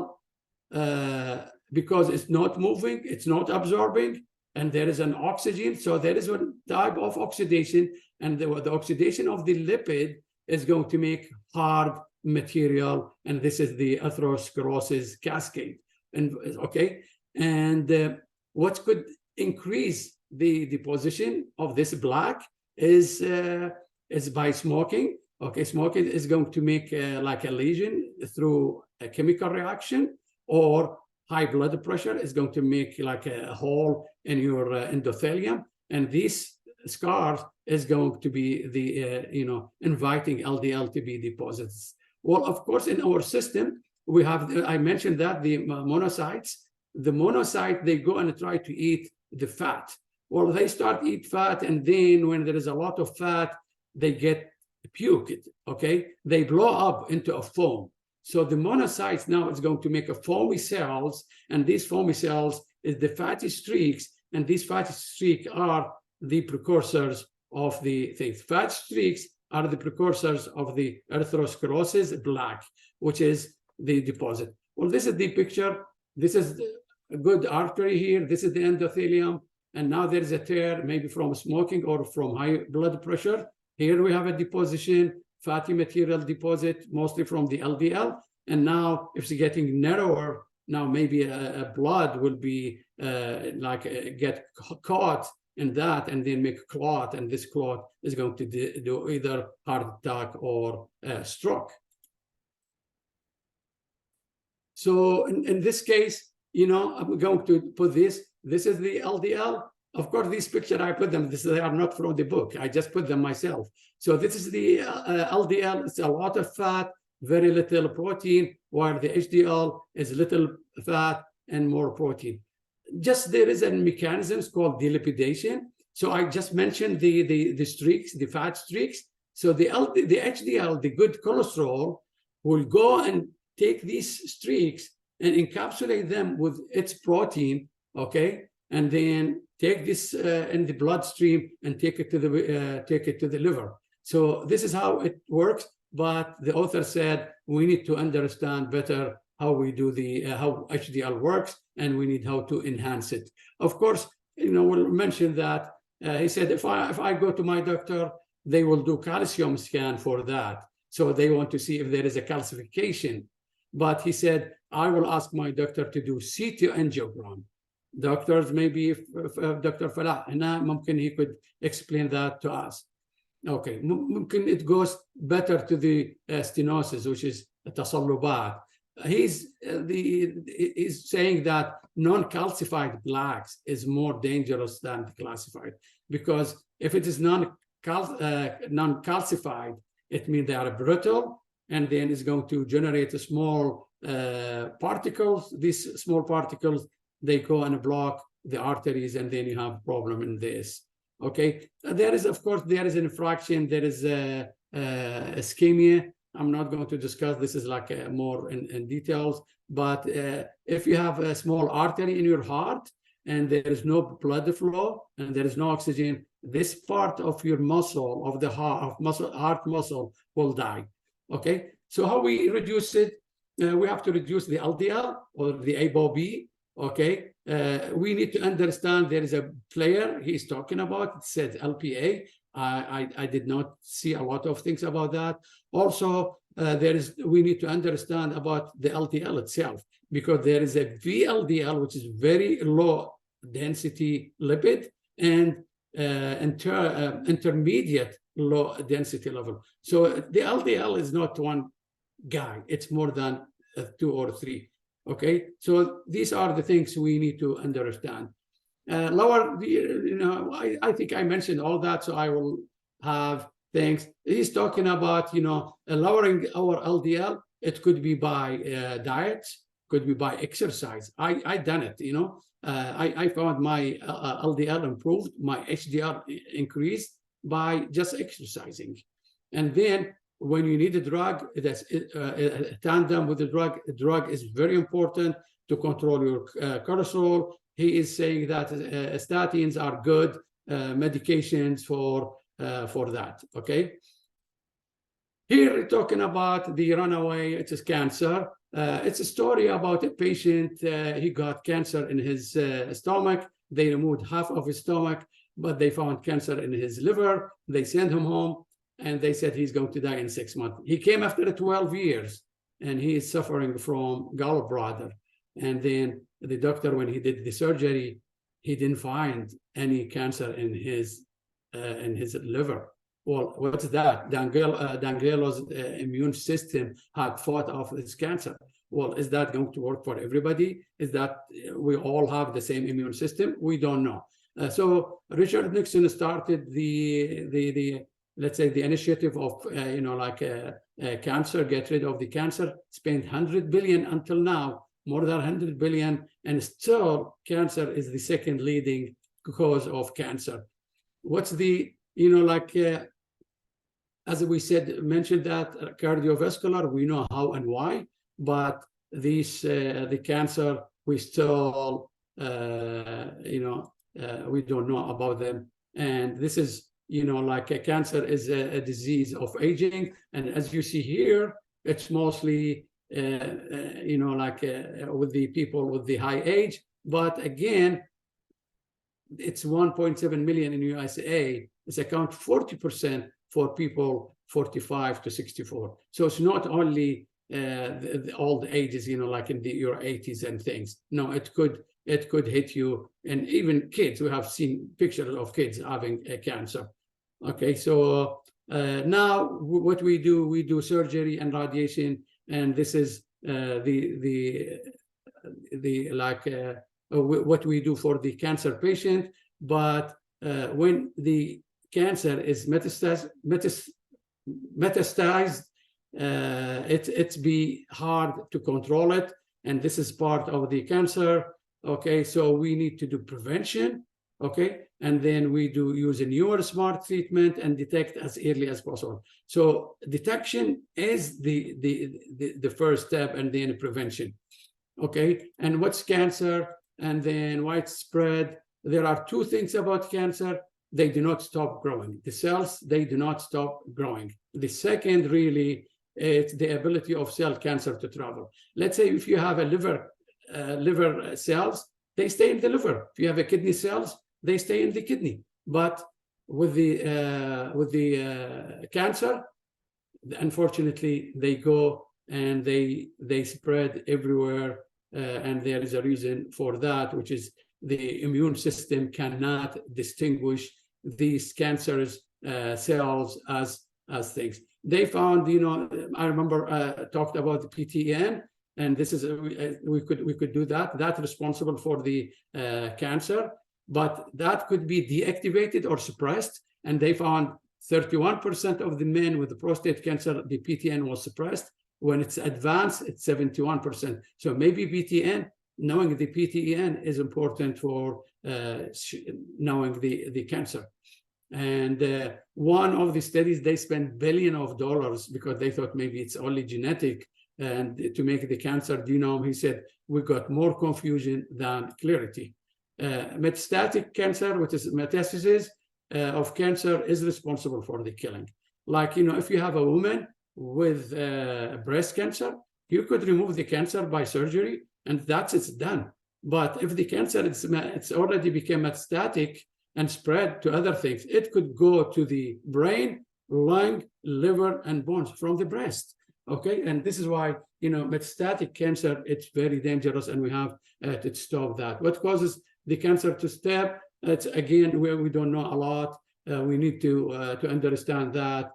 because it's not moving, it's not absorbing, and there is an oxygen, so there is one type of oxidation, and the oxidation of the lipid is going to make hard material, and this is the atherosclerosis cascade. And okay, and what could increase the deposition of this plaque is by smoking. Okay, smoking is going to make like a lesion through a chemical reaction, or high blood pressure is going to make like a hole in your endothelium, and these scars is going to be the inviting LDL to be deposited. Well, of course, in our system, we have, I mentioned that, the monocytes. The monocyte, they go and try to eat the fat. Well, they start eat fat, and then when there is a lot of fat, they get puked, okay? They blow up into a foam. So the monocytes now is going to make a foamy cells, and these foamy cells is the fatty streaks, and these fatty streaks are the precursors of the things. Fat streaks are the precursors of the atherosclerosis plaque, which is the deposit. Well, this is the picture. This is a good artery here. This is the endothelium. And now there's a tear, maybe from smoking or from high blood pressure. Here we have a deposition, fatty material deposit, mostly from the LDL. And now if it's getting narrower, now maybe a blood will be get caught in that and then make a clot. And this clot is going to do either heart attack or stroke. So in this case, I'm going to put this. This is the LDL. Of course, these pictures, I put them, they are not from the book. I just put them myself. So this is the LDL. It's a lot of fat, very little protein, while the HDL is little fat and more protein. Just there is a mechanism called delipidation. So I just mentioned the streaks, the fat streaks. So the HDL, the good cholesterol, will go and take these streaks and encapsulate them with its protein, okay, and then take this in the bloodstream and take it to the liver. So this is how it works. But the author said we need to understand better how we do how HDL works, and we need how to enhance it. Of course, we'll mention that he said if I go to my doctor, they will do calcium scan for that. So they want to see if there is a calcification. But he said, I will ask my doctor to do CT angiogram. Doctors, maybe if Dr. Falah, mumkin he could explain that to us. Okay, mumkin it goes better to the stenosis, which is tasallubat. He's saying that non-calcified plaques is more dangerous than the calcified, because if it is non-calcified, it means they are brittle, and then it's going to generate a small particles. These small particles, they go and block the arteries, and then you have a problem in this. Okay, there is, of course, there is an infraction, there is ischemia. I'm not going to discuss this is like more in details, but if you have a small artery in your heart and there is no blood flow and there is no oxygen, this part of your muscle, of the heart muscle will die. Okay, so how we reduce it? We have to reduce the LDL or the ApoB. Okay, we need to understand there is a player he's talking about. It says LPA. I did not see a lot of things about that. Also, we need to understand about the LDL itself, because there is a VLDL, which is very low density lipid, and intermediate low density level. So the LDL is not one guy, it's more than 2 or 3. Okay, so these are the things we need to understand. I think I mentioned all that, so I will have things. He's talking about, lowering our LDL. It could be by diet, could be by exercise. I done it, I found my LDL improved, my HDL increased by just exercising. And then when you need a drug, that's tandem with the drug is very important to control your cortisol. He is saying that statins are good medications for that, okay? Here we're talking about the runaway, it is cancer. It's a story about a patient, he got cancer in his stomach. They removed half of his stomach, but they found cancer in his liver. They sent him home, and they said he's going to die in 6 months. He came after 12 years, and he is suffering from gallbladder. And then the doctor, when he did the surgery, he didn't find any cancer in his liver. Well, what's that? Dangelo's immune system had fought off this cancer. Well, is that going to work for everybody? Is that we all have the same immune system? We don't know. So Richard Nixon started the let's say the initiative of cancer, get rid of the cancer, spent $100 billion until now, more than $100 billion, and still cancer is the second leading cause of cancer. What's the as we said, mentioned that cardiovascular, we know how and why, but these the cancer, we still we don't know about them. And this is cancer is a disease of aging, and as you see here, it's mostly with the people with the high age. But again, it's 1.7 million in USA. It's account 40% for people 45 to 64. So it's not only the old ages, like in your 80s and things. No, it could hit you, and even kids. We have seen pictures of kids having a cancer. Okay, so now what we do surgery and radiation, and this is what we do for the cancer patient. But when the cancer is metastasized, it's be hard to control it, and this is part of the cancer. Okay, so we need to do prevention. Okay, and then we do use a newer smart treatment and detect as early as possible. So detection is the first step, and then prevention. Okay, and what's cancer, and then widespread? There are two things about cancer. They do not stop growing. The cells, they do not stop growing. The second, really, it's the ability of cell cancer to travel. Let's say if you have a liver cells, they stay in the liver. If you have a kidney cells, they stay in the kidney. But with the cancer, unfortunately, they go and they spread everywhere. And there is a reason for that, which is the immune system cannot distinguish these cancerous cells as things. They found, I remember talked about the PTN, and this is we could do that. That's responsible for the cancer, but that could be deactivated or suppressed. And they found 31% of the men with the prostate cancer, the PTN was suppressed. When it's advanced, it's 71%. So maybe PTN, knowing the PTN is important for knowing the cancer. And one of the studies, they spent billions of dollars because they thought maybe it's only genetic, and to make the cancer genome. He said, we got more confusion than clarity. Metastatic cancer, which is metastasis of cancer, is responsible for the killing. Like, if you have a woman with breast cancer, you could remove the cancer by surgery, and it's done. But if the cancer it's already become metastatic and spread to other things, it could go to the brain, lung, liver, and bones from the breast. Okay, and this is why metastatic cancer, it's very dangerous, and we have to stop that. What causes the cancer to stop? It's again where we don't know a lot. We need to understand that.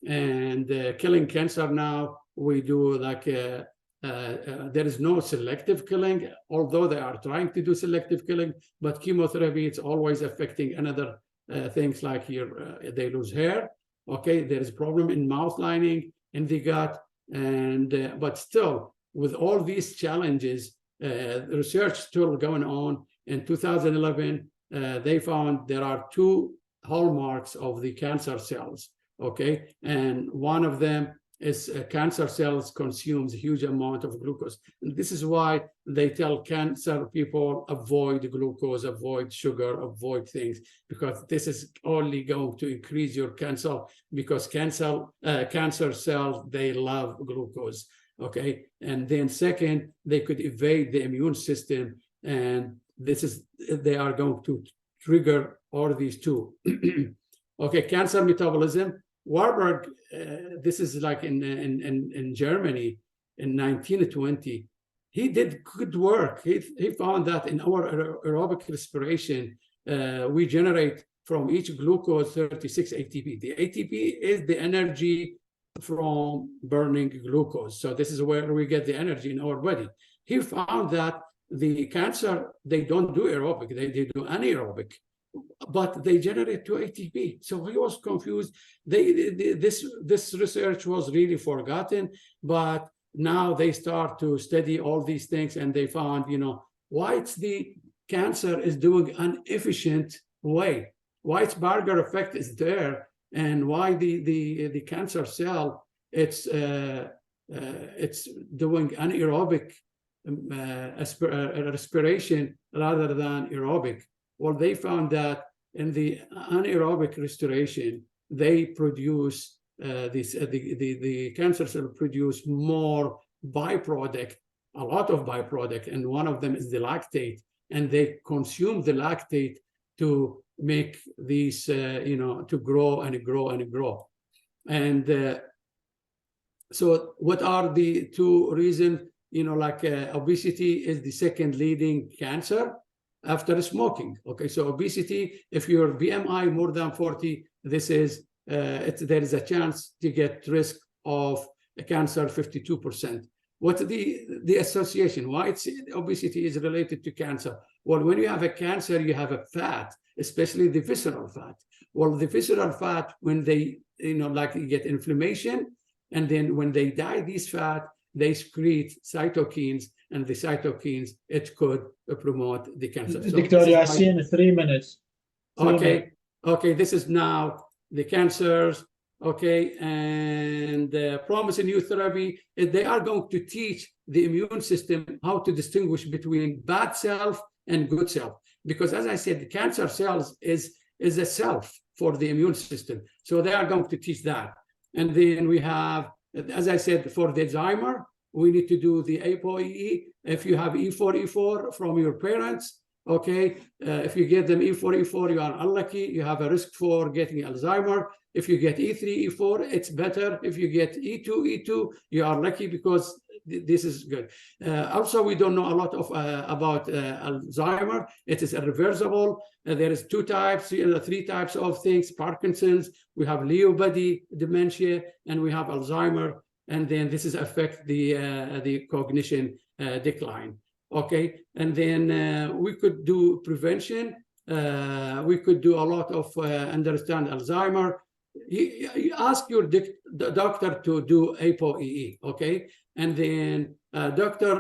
And killing cancer now, we do like there is no selective killing, although they are trying to do selective killing. But chemotherapy, it's always affecting another things like here they lose hair. Okay, there is a problem in mouth lining, in the gut, and but still, with all these challenges, research still going on. In 2011, they found there are two hallmarks of the cancer cells. okay? And one of them is cancer cells consumes a huge amount of glucose. And this is why they tell cancer people avoid glucose, avoid sugar, avoid things, because this is only going to increase your cancer, because cancer cells, they love glucose, okay? And then second, they could evade the immune system, and they are going to trigger all these two. Okay, cancer metabolism. Warburg, this is like in Germany in 1920. He did good work. He found that in our aerobic respiration, we generate from each glucose 36 ATP. The ATP is the energy from burning glucose. So this is where we get the energy in our body. He found that the cancer, they don't do aerobic, they do anaerobic, but they generate 2 ATP. So he was confused. This research was really forgotten, but now they start to study all these things, and they found, why it's the cancer is doing an efficient way, why its Barger effect is there, and why the cancer cell, it's doing anaerobic respiration rather than aerobic. Well, they found that in the anaerobic respiration, they produce the cancer cell produce more byproduct, a lot of byproduct, and one of them is the lactate, and they consume the lactate to make these, to grow and grow and grow. And so what are the two reasons? Obesity is the second leading cancer after smoking. Okay, so obesity, if your BMI more than 40, this is there is a chance to get risk of cancer 52%. What's the association? Why obesity is related to cancer? Well, when you have a cancer, you have a fat, especially the visceral fat. Well, the visceral fat, when they you get inflammation, and then when they die, these fat, they secrete cytokines, and the cytokines, it could promote the cancer. So Dr. Yassin, 3 minutes. Okay, this is now the cancers, okay, and promising new therapy, they are going to teach the immune system how to distinguish between bad self and good self. Because as I said, the cancer cells is a self for the immune system. So they are going to teach that. And then we have, as I said, for the Alzheimer, we need to do the ApoE. If you have E4, from your parents, okay, if you get them E4, you are unlucky. You have a risk for getting Alzheimer. If you get E3, E4, it's better. If you get E2, you are lucky because this is good. Also, we don't know a lot of about Alzheimer. It is irreversible. There is 2 types, 3 types of things: Parkinson's, we have Lewy body dementia, and we have Alzheimer. And then this is affect the cognition decline. Okay, and then we could do prevention. We could do a lot of understand Alzheimer. You ask your doctor to do ApoE, okay? And then Dr.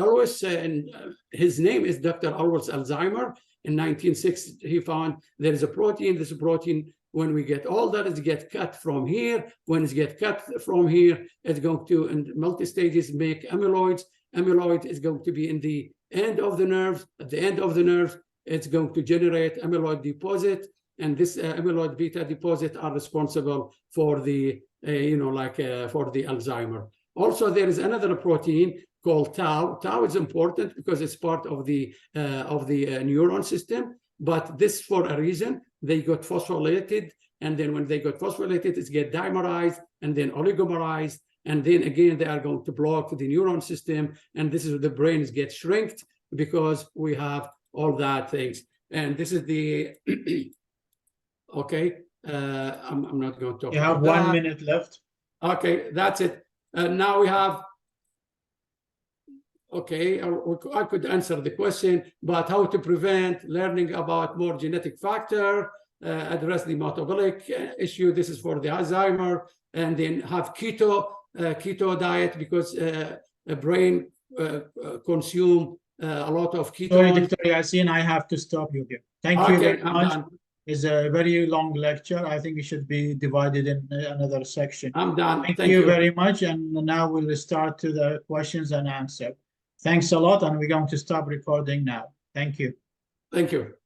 Alwis, and his name is Dr. Alwis Alzheimer. In 1960, he found there is a protein. This protein, when we get older, it gets cut from here. When it gets cut from here, it's going to, in multi-stages, make amyloids. Amyloid is going to be in the end of the nerves. At the end of the nerves, it's going to generate amyloid deposit. And this amyloid beta deposit are responsible for the, for the Alzheimer. Also, there is another protein called tau. Tau is important because it's part of the neuron system. But this, for a reason, they got phosphorylated, and then when they got phosphorylated, it get dimerized and then oligomerized, and then again they are going to block the neuron system, and this is where the brains get shrinked because we have all that things. And this is the okay. I'm not going to talk. You have 1 minute left. Okay, that's it. Now we have. Okay, I could answer the question, but how to prevent, learning about more genetic factor, address the metabolic issue. This is for the Alzheimer, and then have keto diet, because the brain consume a lot of ketones. Sorry, Dr. Yassin, I have to stop you here. Thank you very much. is a very long lecture. I think it should be divided in another section. I'm done. Thank you very much. And now we'll start to the questions and answer. Thanks a lot. And we're going to stop recording now. Thank you. Thank you.